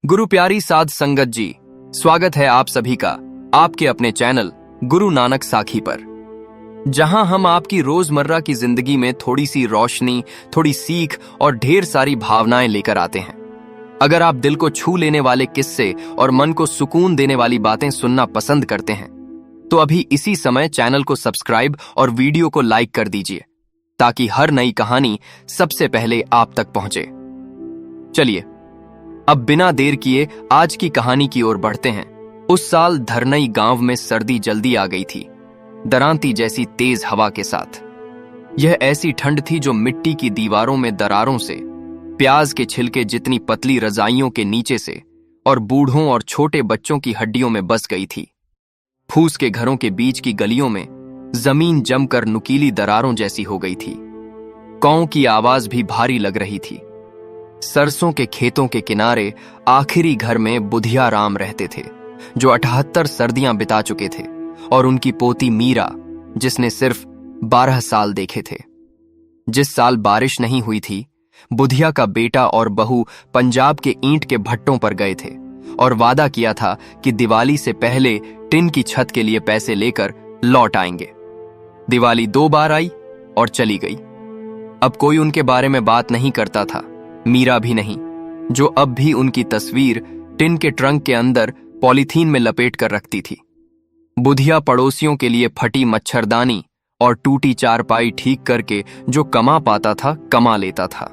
गुरु प्यारी साध संगत जी, स्वागत है आप सभी का आपके अपने चैनल गुरु नानक साखी पर, जहां हम आपकी रोजमर्रा की जिंदगी में थोड़ी सी रोशनी, थोड़ी सीख और ढेर सारी भावनाएं लेकर आते हैं। अगर आप दिल को छू लेने वाले किस्से और मन को सुकून देने वाली बातें सुनना पसंद करते हैं तो अभी इसी समय चैनल को सब्सक्राइब और वीडियो को लाइक कर दीजिए ताकि हर नई कहानी सबसे पहले आप तक पहुंचे। चलिए अब बिना देर किए आज की कहानी की ओर बढ़ते हैं। उस साल धरनई गांव में सर्दी जल्दी आ गई थी, दरांती जैसी तेज हवा के साथ। यह ऐसी ठंड थी जो मिट्टी की दीवारों में दरारों से, प्याज के छिलके जितनी पतली रजाइयों के नीचे से और बूढ़ों और छोटे बच्चों की हड्डियों में बस गई थी। फूस के घरों के बीच की गलियों में जमीन जमकर नुकीली दरारों जैसी हो गई थी। कौओं की आवाज भी भारी लग रही थी। सरसों के खेतों के किनारे आखिरी घर में बुधिया राम रहते थे, जो 78 सर्दियां बिता चुके थे, और उनकी पोती मीरा, जिसने सिर्फ 12 साल देखे थे। जिस साल बारिश नहीं हुई थी, बुधिया का बेटा और बहू पंजाब के ईंट के भट्टों पर गए थे और वादा किया था कि दिवाली से पहले टिन की छत के लिए पैसे लेकर लौट आएंगे। दिवाली 2 बार आई और चली गई। अब कोई उनके बारे में बात नहीं करता था, मीरा भी नहीं, जो अब भी उनकी तस्वीर टिन के ट्रंक के अंदर पॉलीथीन में लपेट कर रखती थी। बुधिया पड़ोसियों के लिए फटी मच्छरदानी और टूटी चारपाई ठीक करके जो कमा पाता था कमा लेता था।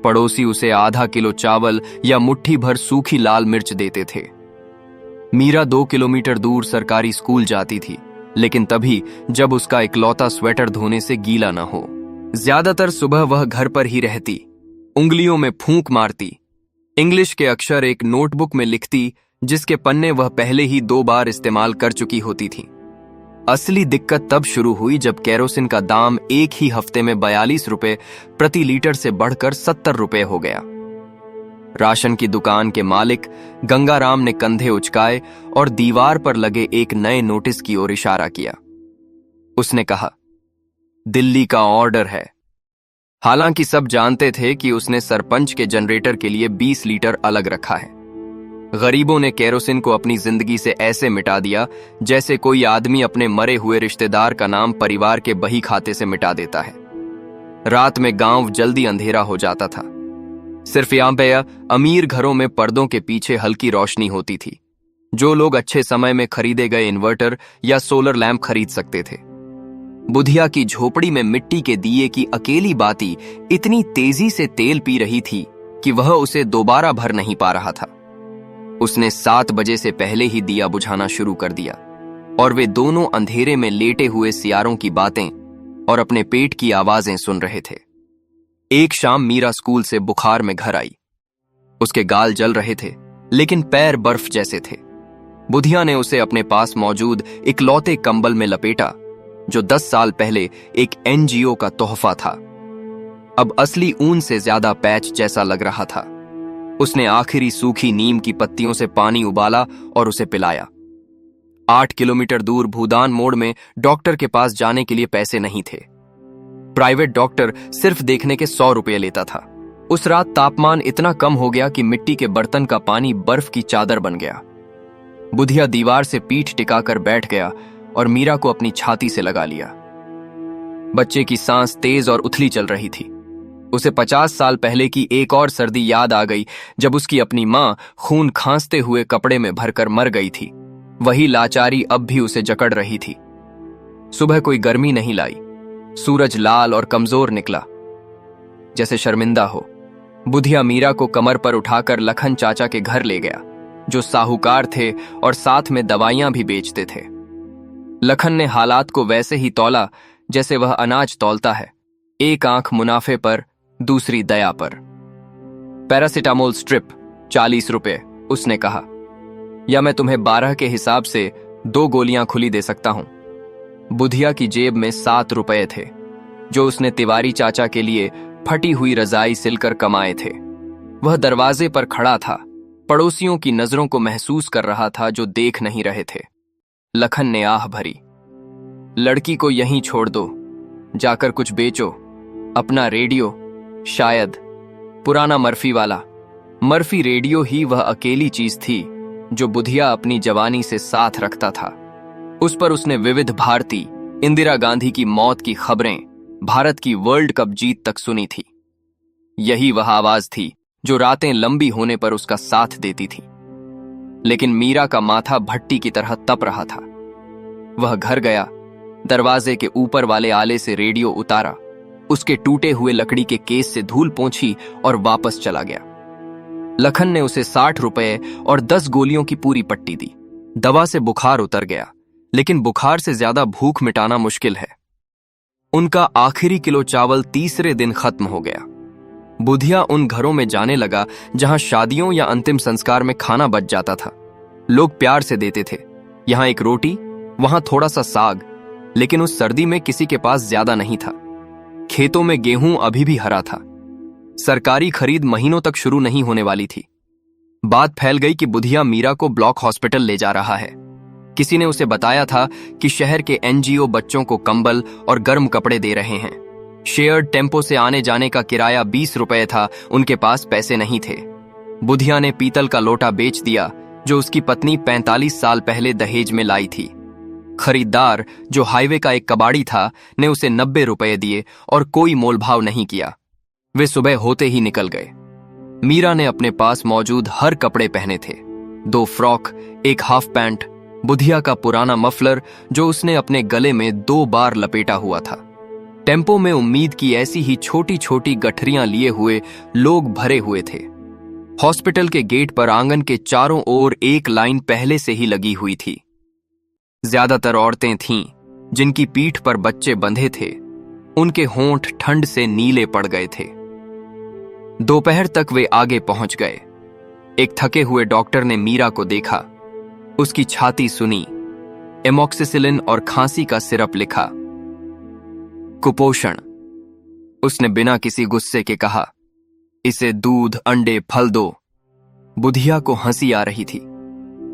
पड़ोसी उसे आधा किलो चावल या मुट्ठी भर सूखी लाल मिर्च देते थे। मीरा 2 किलोमीटर दूर सरकारी स्कूल जाती थी, लेकिन तभी जब उसका इकलौता स्वेटर धोने से गीला न हो। ज्यादातर सुबह वह घर पर ही रहती, उंगलियों में फूंक मारती, इंग्लिश के अक्षर एक नोटबुक में लिखती जिसके पन्ने वह पहले ही 2 बार इस्तेमाल कर चुकी होती थी। असली दिक्कत तब शुरू हुई जब केरोसिन का दाम एक ही हफ्ते में 42 रुपए प्रति लीटर से बढ़कर 70 रुपए हो गया। राशन की दुकान के मालिक गंगाराम ने कंधे उचकाए और दीवार पर लगे एक नए नोटिस की ओर इशारा किया। उसने कहा, दिल्ली का ऑर्डर है। हालांकि सब जानते थे कि उसने सरपंच के जनरेटर के लिए 20 लीटर अलग रखा है। गरीबों ने केरोसिन को अपनी जिंदगी से ऐसे मिटा दिया जैसे कोई आदमी अपने मरे हुए रिश्तेदार का नाम परिवार के बही खाते से मिटा देता है। रात में गांव जल्दी अंधेरा हो जाता था। सिर्फ यहां पे अमीर घरों में पर्दों के पीछे हल्की रोशनी होती थी। जो लोग अच्छे समय में खरीदे गए इन्वर्टर या सोलर लैंप खरीद सकते थे। बुधिया की झोपड़ी में मिट्टी के दिए की अकेली बाती इतनी तेजी से तेल पी रही थी कि वह उसे दोबारा भर नहीं पा रहा था। उसने 7 बजे से पहले ही दिया बुझाना शुरू कर दिया और वे दोनों अंधेरे में लेटे हुए सियारों की बातें और अपने पेट की आवाजें सुन रहे थे। एक शाम मीरा स्कूल से बुखार में घर आई। उसके गाल जल रहे थे, लेकिन पैर बर्फ जैसे थे। बुधिया ने उसे अपने पास मौजूद इकलौते कंबल में लपेटा, जो 10 साल पहले एक एनजीओ का तोहफा था। अब असली ऊन से ज्यादा पैच जैसा लग रहा था। उसने आखिरी सूखी नीम की पत्तियों से पानी उबाला और उसे पिलाया। 8 किलोमीटर दूर भूदान मोड़ में डॉक्टर के पास जाने के लिए पैसे नहीं थे। प्राइवेट डॉक्टर सिर्फ देखने के 100 रुपये लेता था। उस रात तापमान इतना कम हो गया कि मिट्टी के बर्तन का पानी बर्फ की चादर बन गया। बुधिया दीवार से पीठ टिकाकर बैठ गया और मीरा को अपनी छाती से लगा लिया। बच्चे की सांस तेज और उथली चल रही थी। उसे 50 साल पहले की एक और सर्दी याद आ गई, जब उसकी अपनी मां खून खांसते हुए कपड़े में भरकर मर गई थी। वही लाचारी अब भी उसे जकड़ रही थी। सुबह कोई गर्मी नहीं लाई। सूरज लाल और कमजोर निकला, जैसे शर्मिंदा हो। बुधिया मीरा को कमर पर उठाकर लखन चाचा के घर ले गया, जो साहूकार थे और साथ में दवाइयां भी बेचते थे। लखन ने हालात को वैसे ही तौला जैसे वह अनाज तौलता है, एक आंख मुनाफे पर, दूसरी दया पर। पैरासिटामोल स्ट्रिप 40 रुपए, उसने कहा, या मैं तुम्हें 12 के हिसाब से 2 गोलियां खुली दे सकता हूं। बुधिया की जेब में 7 रुपए थे, जो उसने तिवारी चाचा के लिए फटी हुई रजाई सिलकर कमाए थे। वह दरवाजे पर खड़ा था, पड़ोसियों की नजरों को महसूस कर रहा था जो देख नहीं रहे थे। लखन ने आह भरी, लड़की को यहीं छोड़ दो, जाकर कुछ बेचो, अपना रेडियो, शायद पुराना मर्फी वाला। मर्फी रेडियो ही वह अकेली चीज थी जो बुधिया अपनी जवानी से साथ रखता था। उस पर उसने विविध भारती, इंदिरा गांधी की मौत की खबरें, भारत की वर्ल्ड कप जीत तक सुनी थी। यही वह आवाज थी जो रातें लंबी होने पर उसका साथ देती थी। लेकिन मीरा का माथा भट्टी की तरह तप रहा था। वह घर गया, दरवाजे के ऊपर वाले आले से रेडियो उतारा, उसके टूटे हुए लकड़ी के केस से धूल पोंछी और वापस चला गया। लखन ने उसे 60 रुपए और 10 गोलियों की पूरी पट्टी दी। दवा से बुखार उतर गया, लेकिन बुखार से ज्यादा भूख मिटाना मुश्किल है। उनका आखिरी किलो चावल तीसरे दिन खत्म हो गया। बुधिया उन घरों में जाने लगा जहां शादियों या अंतिम संस्कार में खाना बच जाता था। लोग प्यार से देते थे, यहां एक रोटी, वहां थोड़ा सा साग, लेकिन उस सर्दी में किसी के पास ज्यादा नहीं था। खेतों में गेहूं अभी भी हरा था। सरकारी खरीद महीनों तक शुरू नहीं होने वाली थी। बात फैल गई कि बुधिया मीरा को ब्लॉक हॉस्पिटल ले जा रहा है। किसी ने उसे बताया था कि शहर के एनजीओ बच्चों को कंबल और गर्म कपड़े दे रहे हैं। शेयर्ड टेम्पो से आने जाने का किराया 20 रुपए था, उनके पास पैसे नहीं थे। बुधिया ने पीतल का लोटा बेच दिया जो उसकी पत्नी 45 साल पहले दहेज में लाई थी। खरीदार, जो हाईवे का एक कबाड़ी था, ने उसे 90 रुपए दिए और कोई मोलभाव नहीं किया। वे सुबह होते ही निकल गए। मीरा ने अपने पास मौजूद हर कपड़े पहने थे, 2 फ्रॉक, एक हाफ पैंट, बुधिया का पुराना मफलर जो उसने अपने गले में 2 बार लपेटा हुआ था। टेम्पो में उम्मीद की ऐसी ही छोटी छोटी गठरियां लिए हुए लोग भरे हुए थे। हॉस्पिटल के गेट पर आंगन के चारों ओर एक लाइन पहले से ही लगी हुई थी। ज्यादातर औरतें थीं जिनकी पीठ पर बच्चे बंधे थे। उनके होंठ ठंड से नीले पड़ गए थे। दोपहर तक वे आगे पहुंच गए। एक थके हुए डॉक्टर ने मीरा को देखा, उसकी छाती सुनी, एमोक्सिसिलिन और खांसी का सिरप लिखा। कुपोषण, उसने बिना किसी गुस्से के कहा। इसे दूध, अंडे, फल दो। बुधिया को हंसी आ रही थी।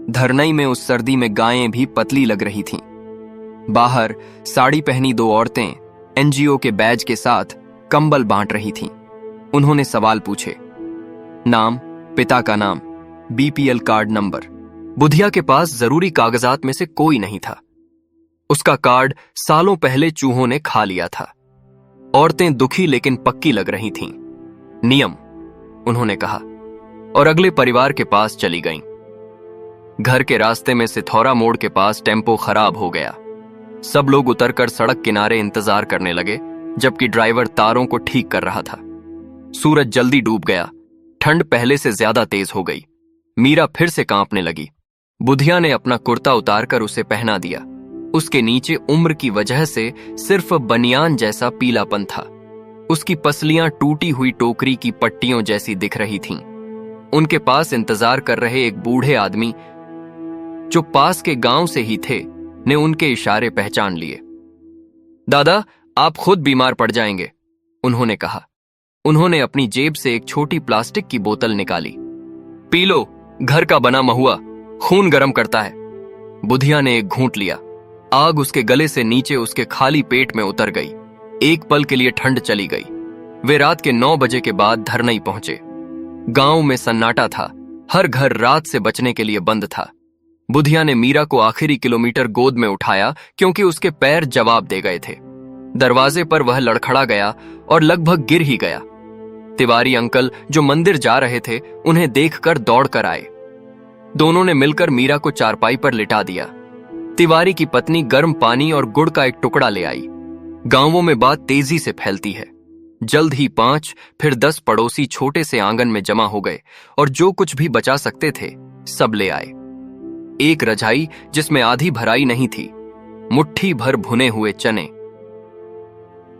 धरनई में उस सर्दी में गायें भी पतली लग रही थीं। बाहर साड़ी पहनी 2 औरतें एनजीओ के बैज के साथ कंबल बांट रही थीं। उन्होंने सवाल पूछे, नाम, पिता का नाम, बीपीएल कार्ड नंबर। बुधिया के पास जरूरी कागजात में से कोई नहीं था। उसका कार्ड सालों पहले चूहों ने खा लिया था। औरतें दुखी लेकिन पक्की लग रही थीं। नियम, उन्होंने कहा, और अगले परिवार के पास चली गईं। घर के रास्ते में सिथौरा मोड़ के पास टेम्पो खराब हो गया। सब लोग उतरकर सड़क किनारे इंतजार करने लगे, जबकि ड्राइवर तारों को ठीक कर रहा था। सूरज जल्दी डूब गया। ठंड पहले से ज्यादा तेज हो गई। मीरा फिर से कांपने लगी। बुधिया ने अपना कुर्ता उतारकर उसे पहना दिया। उसके नीचे उम्र की वजह से सिर्फ बनियान जैसा पीलापन था। उसकी पसलियां टूटी हुई टोकरी की पट्टियों जैसी दिख रही थीं। उनके पास इंतजार कर रहे एक बूढ़े आदमी, जो पास के गांव से ही थे, ने उनके इशारे पहचान लिए। दादा, आप खुद बीमार पड़ जाएंगे, उन्होंने कहा। उन्होंने अपनी जेब से एक छोटी प्लास्टिक की बोतल निकाली। पी लो, घर का बना महुआ, खून गर्म करता है। बुधिया ने एक घूंट लिया। आग उसके गले से नीचे उसके खाली पेट में उतर गई। एक पल के लिए ठंड चली गई। वे रात के 9 बजे के बाद धरनई पहुंचे। गांव में सन्नाटा था। हर घर रात से बचने के लिए बंद था। बुधिया ने मीरा को आखिरी किलोमीटर गोद में उठाया क्योंकि उसके पैर जवाब दे गए थे। दरवाजे पर वह लड़खड़ा गया और लगभग गिर ही गया। तिवारी अंकल, जो मंदिर जा रहे थे, उन्हें देखकर दौड़कर आए। दोनों ने मिलकर मीरा को चारपाई पर लिटा दिया। तिवारी की पत्नी गर्म पानी और गुड़ का एक टुकड़ा ले आई। गांवों में बात तेजी से फैलती है। जल्द ही 5 फिर 10 पड़ोसी छोटे से आंगन में जमा हो गए और जो कुछ भी बचा सकते थे सब ले आए। एक रजाई जिसमें आधी भराई नहीं थी, मुट्ठी भर भुने हुए चने,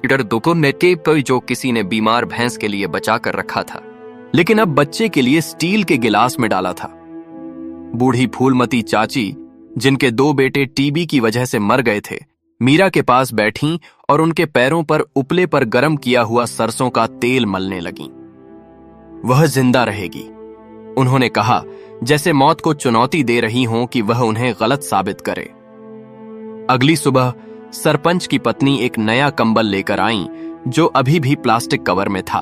जो किसी ने बीमार भैंस के लिए बचा कर रखा था, लेकिन अब बच्चे के लिए स्टील के गिलास में डाला था। बूढ़ी फूलमती चाची, जिनके 2 बेटे टीबी की वजह से मर गए थे, मीरा के पास बैठीं और उनके पैरों पर उपले पर गर्म किया हुआ सरसों का तेल मलने लगीं। वह जिंदा रहेगी, उन्होंने कहा, जैसे मौत को चुनौती दे रही हों कि वह उन्हें गलत साबित करे। अगली सुबह सरपंच की पत्नी एक नया कंबल लेकर आईं, जो अभी भी प्लास्टिक कवर में था।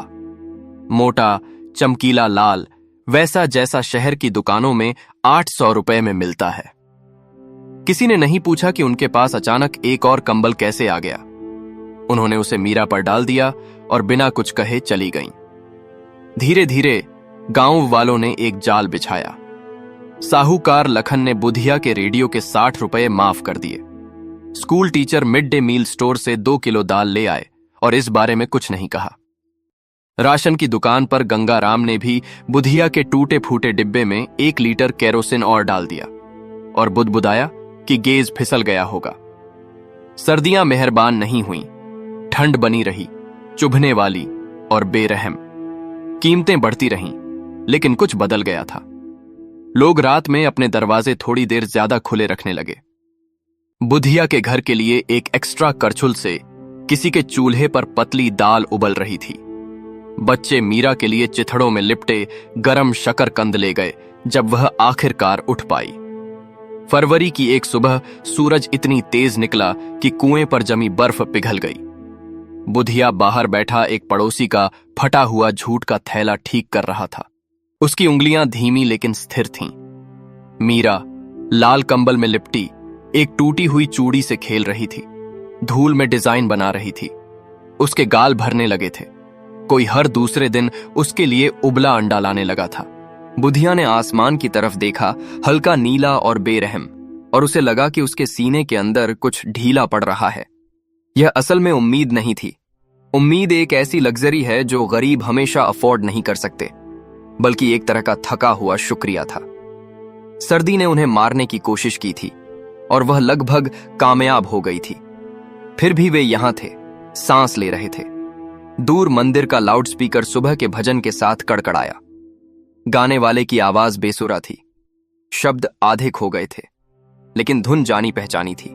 मोटा, चमकीला लाल, वैसा जैसा शहर की दुकानों में 800 रुपए में मिलता है। किसी ने नहीं पूछा कि उनके पास अचानक एक और कंबल कैसे आ गया। उन्होंने उसे मीरा पर डाल दिया और बिना कुछ कहे चली गईं। धीरे धीरे गांव वालों ने एक जाल बिछाया। साहूकार लखन ने बुधिया के रेडियो के 60 रुपए माफ कर दिए। School teacher mid day meal store से 2 किलो दाल ले आए और इस बारे में कुछ नहीं कहा। राशन की दुकान पर गंगाराम ने भी बुधिया के टूटे फूटे डिब्बे में 1 लीटर केरोसिन और डाल दिया और बुदबुदाया कि गेज फिसल गया होगा। सर्दियां मेहरबान नहीं हुईं, ठंड बनी रही, चुभने वाली और बेरहम। कीमतें बढ़ती रहीं, लेकिन कुछ बदल गया था। लोग रात में अपने दरवाजे थोड़ी देर ज्यादा खुले रखने लगे। बुधिया के घर के लिए एक एक्स्ट्रा करछुल से किसी के चूल्हे पर पतली दाल उबल रही थी। बच्चे मीरा के लिए चिथड़ों में लिपटे गरम शकरकंद ले गए जब वह आखिरकार उठ पाई। फरवरी की एक सुबह सूरज इतनी तेज निकला कि कुएं पर जमी बर्फ पिघल गई। बुधिया बाहर बैठा एक पड़ोसी का फटा हुआ जूट का थैला ठीक कर रहा था। उसकी उंगलियां धीमी लेकिन स्थिर थीं। मीरा लाल कंबल में लिपटी एक टूटी हुई चूड़ी से खेल रही थी, धूल में डिजाइन बना रही थी। उसके गाल भरने लगे थे। कोई हर दूसरे दिन उसके लिए उबला अंडा लाने लगा था। बुधिया ने आसमान की तरफ देखा, हल्का नीला और बेरहम, और उसे लगा कि उसके सीने के अंदर कुछ ढीला पड़ रहा है। यह असल में उम्मीद नहीं थी। उम्मीद एक ऐसी लग्जरी है जो गरीब हमेशा अफोर्ड नहीं कर सकते, बल्कि एक तरह का थका हुआ शुक्रिया था। सर्दी ने उन्हें मारने की कोशिश की थी और वह लगभग कामयाब हो गई थी। फिर भी वे यहां थे, सांस ले रहे थे। दूर मंदिर का लाउडस्पीकर सुबह के भजन के साथ कड़कड़ाया। गाने वाले की आवाज बेसुरा थी, शब्द आधे खो गए थे, लेकिन धुन जानी पहचानी थी।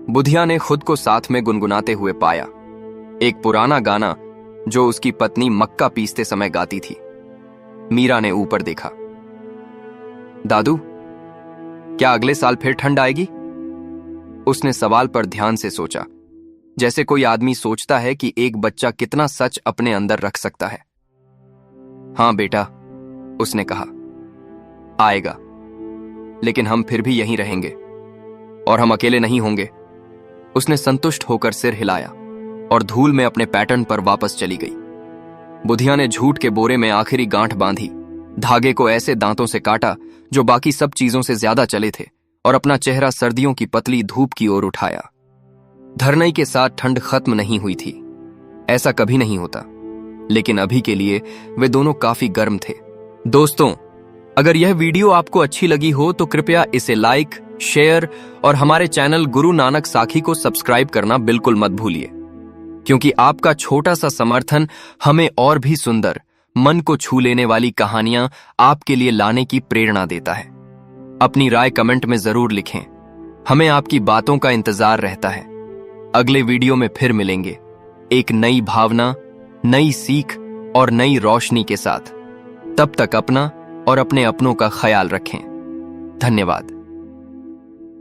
बुधिया ने खुद को साथ में गुनगुनाते हुए पाया, एक पुराना गाना जो उसकी पत्नी मक्का पीसते समय गाती थी। मीरा ने ऊपर देखा। दादू, क्या अगले साल फिर ठंड आएगी? उसने सवाल पर ध्यान से सोचा, जैसे कोई आदमी सोचता है कि एक बच्चा कितना सच अपने अंदर रख सकता है। हां बेटा, उसने कहा, आएगा, लेकिन हम फिर भी यहीं रहेंगे और हम अकेले नहीं होंगे। उसने संतुष्ट होकर सिर हिलाया और धूल में अपने पैटर्न पर वापस चली गई। बुधिया ने झूठ के बोरे में आखिरी गांठ बांधी, धागे को ऐसे दांतों से काटा जो बाकी सब चीजों से ज्यादा चले थे, और अपना चेहरा सर्दियों की पतली धूप की ओर उठाया। धरनई के साथ ठंड खत्म नहीं हुई थी, ऐसा कभी नहीं होता, लेकिन अभी के लिए वे दोनों काफी गर्म थे। दोस्तों, अगर यह वीडियो आपको अच्छी लगी हो तो कृपया इसे लाइक, शेयर और हमारे चैनल गुरु नानक साखी को सब्सक्राइब करना बिल्कुल मत भूलिए, क्योंकि आपका छोटा सा समर्थन हमें और भी सुंदर, मन को छू लेने वाली कहानियां आपके लिए लाने की प्रेरणा देता है। अपनी राय कमेंट में जरूर लिखें, हमें आपकी बातों का इंतजार रहता है। अगले वीडियो में फिर मिलेंगे, एक नई भावना, नई सीख और नई रोशनी के साथ। तब तक अपना और अपने अपनों का ख्याल रखें। धन्यवाद।